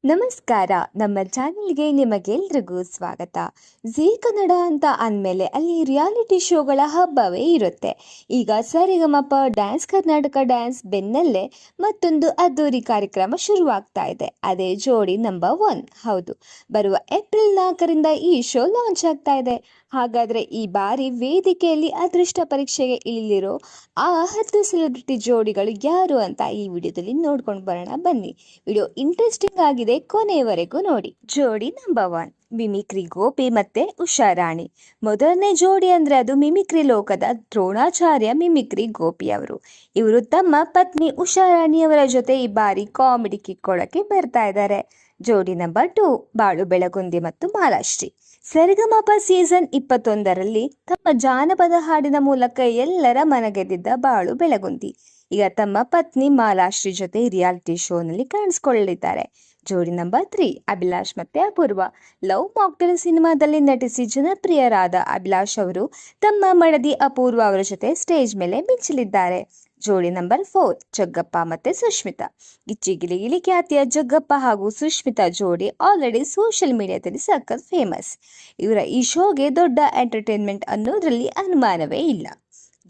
ನಮಸ್ಕಾರ. ನಮ್ಮ ಚಾನೆಲ್ಗೆ ನಿಮಗೆಲ್ರಿಗೂ ಸ್ವಾಗತ. ಜೀ ಕನ್ನಡ ಅಂತ ಅಂದಮೇಲೆ ಅಲ್ಲಿ ರಿಯಾಲಿಟಿ ಶೋಗಳ ಹಬ್ಬವೇ ಇರುತ್ತೆ. ಈಗ ಸರಿಗಮಪ ಡ್ಯಾನ್ಸ್ ಕರ್ನಾಟಕ ಡ್ಯಾನ್ಸ್ ಬೆನ್ನಲ್ಲೇ ಮತ್ತೊಂದು ಅದ್ದೂರಿ ಕಾರ್ಯಕ್ರಮ ಶುರುವಾಗ್ತಾ ಇದೆ. ಅದೇ ಜೋಡಿ ನಂಬರ್ 1. ಹೌದು, ಬರುವ ಏಪ್ರಿಲ್ 4ರಿಂದ ಈ ಶೋ ಲಾಂಚ್ ಆಗ್ತಾ ಇದೆ. ಹಾಗಾದ್ರೆ ಈ ಬಾರಿ ವೇದಿಕೆಯಲ್ಲಿ ಅದೃಷ್ಟ ಪರೀಕ್ಷೆಗೆ ಇಳಿಲಿರೋ ಆ 10 ಸೆಲೆಬ್ರಿಟಿ ಜೋಡಿಗಳು ಯಾರು ಅಂತ ಈ ವಿಡಿಯೋದಲ್ಲಿ ನೋಡ್ಕೊಂಡು ಬರೋಣ ಬನ್ನಿ. ವಿಡಿಯೋ ಇಂಟ್ರೆಸ್ಟಿಂಗ್ ಆಗಿದೆ, ಕೊನೆಯವರೆಗೂ ನೋಡಿ. ಜೋಡಿ ನಂಬರ್ 1, ಮಿಮಿಕ್ರಿ ಗೋಪಿ ಮತ್ತೆ ಉಷಾರಾಣಿ. ಮೊದಲನೇ ಜೋಡಿ ಅಂದ್ರೆ ಅದು ಮಿಮಿಕ್ರಿ ಲೋಕದ ದ್ರೋಣಾಚಾರ್ಯ ಮಿಮಿಕ್ರಿ ಗೋಪಿ ಅವರು. ಇವರು ತಮ್ಮ ಪತ್ನಿ ಉಷಾರಾಣಿಯವರ ಜೊತೆ ಈ ಬಾರಿ ಕಾಮಿಡಿ ಕಿಕ್ಕೊಳಕ್ಕೆ ಬರ್ತಾ ಇದ್ದಾರೆ. ಜೋಡಿ ನಂಬರ್ 2, ಬಾಳು ಬೆಳಗುಂದಿ ಮತ್ತು ಮಾಲಾಶ್ರೀ. ಸರಿಗಮಪ ಸೀಸನ್ 21ರಲ್ಲಿ ತಮ್ಮ ಜಾನಪದ ಹಾಡಿನ ಮೂಲಕ ಎಲ್ಲರ ಮನಗೆದ್ದಿದ್ದ ಬಾಳು ಬೆಳಗುಂದಿ ಈಗ ತಮ್ಮ ಪತ್ನಿ ಮಾಲಾಶ್ರೀ ಜೊತೆ ರಿಯಾಲಿಟಿ ಶೋನಲ್ಲಿ ಕಾಣಿಸ್ಕೊಳ್ಳಲಿದ್ದಾರೆ. ಜೋಡಿ ನಂಬರ್ 3, ಅಭಿಲಾಷ್ ಮತ್ತೆ ಅಪೂರ್ವ. ಲವ್ ಮಾಕ್ಟೇಲ್ ಸಿನಿಮಾದಲ್ಲಿ ನಟಿಸಿ ಜನಪ್ರಿಯರಾದ ಅಭಿಲಾಷ್ ಅವರು ತಮ್ಮ ಮಡದಿ ಅಪೂರ್ವ ಅವರ ಜೊತೆ ಸ್ಟೇಜ್ ಮೇಲೆ ಮಿಂಚಲಿದ್ದಾರೆ. ಜೋಡಿ ನಂಬರ್ 4, ಜಗ್ಗಪ್ಪ ಮತ್ತೆ ಸುಷ್ಮಿತಾ. ಗಿಚ್ಚಿ ಗಿಲಿ ಗಿಲಿ ಖ್ಯಾತಿಯ ಜಗ್ಗಪ್ಪ ಹಾಗೂ ಸುಷ್ಮಿತಾ ಜೋಡಿ ಆಲ್ರೆಡಿ ಸೋಷಿಯಲ್ ಮೀಡಿಯಾದಲ್ಲಿ ಸಖತ್ ಫೇಮಸ್. ಇವರ ಈ ಶೋಗೆ ದೊಡ್ಡ ಎಂಟರ್ಟೈನ್ಮೆಂಟ್ ಅನ್ನೋದ್ರಲ್ಲಿ ಅನುಮಾನವೇ ಇಲ್ಲ.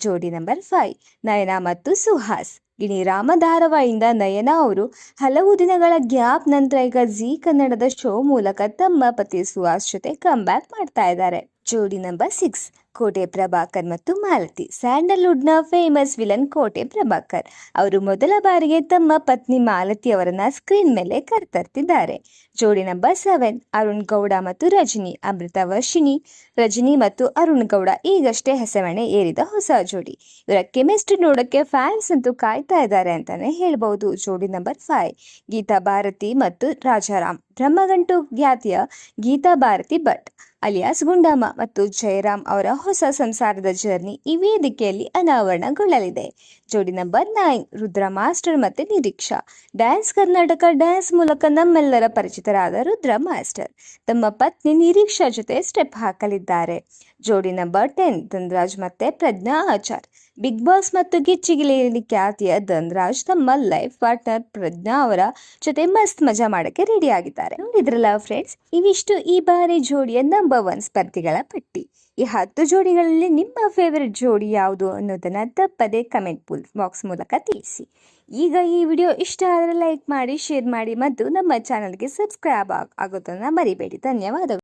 ಜೋಡಿ ನಂಬರ್ 5, ನಯನಾ ಮತ್ತು ಸುಹಾಸ್. ಗಿಣಿರಾಮ ಧಾರಾವಾಹಿಯಿಂದ ನಯನಾ ಅವರು ಹಲವು ದಿನಗಳ ಗ್ಯಾಪ್ ನಂತರ ಈಗ ಜೀ ಕನ್ನಡದ ಶೋ ಮೂಲಕ ತಮ್ಮ ಪತಿ ಸುಹಾಸ್ ಜೊತೆ ಕಮ್ ಬ್ಯಾಕ್ ಮಾಡ್ತಾ ಇದ್ದಾರೆ. ಜೋಡಿ ನಂಬರ್ 6, ಕೋಟೆ ಪ್ರಭಾಕರ್ ಮತ್ತು ಮಾಲತಿ. ಸ್ಯಾಂಡಲ್ವುಡ್ನ ಫೇಮಸ್ ವಿಲನ್ ಕೋಟೆ ಪ್ರಭಾಕರ್ ಅವರು ಮೊದಲ ಬಾರಿಗೆ ತಮ್ಮ ಪತ್ನಿ ಮಾಲತಿ ಅವರನ್ನ ಸ್ಕ್ರೀನ್ ಮೇಲೆ ಕರೆತರ್ತಿದ್ದಾರೆ. ಜೋಡಿ ನಂಬರ್ 7, ಅರುಣ್ ಗೌಡ ಮತ್ತು ರಜನಿ. ಅಮೃತ ವರ್ಷಿಣಿ ರಜನಿ ಮತ್ತು ಅರುಣ್ ಗೌಡ ಈಗಷ್ಟೇ ಹೆಸರನೆ ಏರಿದ ಹೊಸ ಜೋಡಿ. ಇವರ ಕೆಮಿಸ್ಟ್ರಿ ನೋಡಕ್ಕೆ ಫ್ಯಾನ್ಸ್ ಅಂತೂ ಕಾಯ್ತಾ ಇದ್ದಾರೆ ಅಂತಾನೆ ಹೇಳ್ಬಹುದು. ಜೋಡಿ ನಂಬರ್ 5, ಗೀತಾ ಭಾರತಿ ಮತ್ತು ರಾಜಾರಾಮ್. ಬ್ರಹ್ಮಗಂಟು ಖ್ಯಾತಿಯ ಗೀತಾ ಭಾರತಿ ಭಟ್ ಅಲಿಯಾಸ್ ಗುಂಡಮ್ಮ ಮತ್ತು ಜಯರಾಮ್ ಅವರ ಹೊಸ ಸಂಸಾರದ ಜರ್ನಿ ಈ ವೇದಿಕೆಯಲ್ಲಿ ಅನಾವರಣಗೊಳ್ಳಲಿದೆ. ಜೋಡಿ ನಂಬರ್ 9, ರುದ್ರ ಮಾಸ್ಟರ್ ಮತ್ತೆ ನಿರೀಕ್ಷಾ. ಡ್ಯಾನ್ಸ್ ಕರ್ನಾಟಕ ಡ್ಯಾನ್ಸ್ ಮೂಲಕ ನಮ್ಮೆಲ್ಲರ ಪರಿಚಿತರಾದ ರುದ್ರ ಮಾಸ್ಟರ್ ತಮ್ಮ ಪತ್ನಿ ನಿರೀಕ್ಷಾ ಜೊತೆ ಸ್ಟೆಪ್ ಹಾಕಲಿದ್ದಾರೆ. ಜೋಡಿ ನಂಬರ್ 10, ಧನ್ರಾಜ್ ಮತ್ತೆ ಪ್ರಜ್ಞಾ ಆಚಾರ್. ಬಿಗ್ ಬಾಸ್ ಮತ್ತು ಗಿಚ್ಚಿಗಿಲಿ ಖ್ಯಾತಿಯ ಧನ್ರಾಜ್ ತಮ್ಮ ಲೈಫ್ ಪಾರ್ಟ್ನರ್ ಪ್ರಜ್ಞಾ ಅವರ ಜೊತೆ ಮಸ್ತ್ ಮಜಾ ಮಾಡಕ್ಕೆ ರೆಡಿ ಆಗಿದ್ದಾರೆ. ನೋಡಿದ್ರಲ್ಲ ಫ್ರೆಂಡ್ಸ್, ಇವಿಷ್ಟು ಈ ಬಾರಿ ಜೋಡಿಯ ನಂಬರ್ 1 ಸ್ಪರ್ಧಿಗಳ ಪಟ್ಟಿ. ಈ 10 ಜೋಡಿಗಳಲ್ಲಿ ನಿಮ್ಮ ಫೇವರಿಟ್ ಜೋಡಿ ಯಾವುದು ಅನ್ನೋದನ್ನ ತಪ್ಪದೆ ಕಮೆಂಟ್ ಬಾಕ್ಸ್ ಮೂಲಕ ತಿಳಿಸಿ. ಈಗ ಈ ವಿಡಿಯೋ ಇಷ್ಟ ಆದರೆ ಲೈಕ್ ಮಾಡಿ, ಶೇರ್ ಮಾಡಿ ಮತ್ತು ನಮ್ಮ ಚಾನಲ್ಗೆ ಸಬ್ಸ್ಕ್ರೈಬ್ ಆಗೋದನ್ನ ಮರಿಬೇಡಿ. ಧನ್ಯವಾದಗಳು.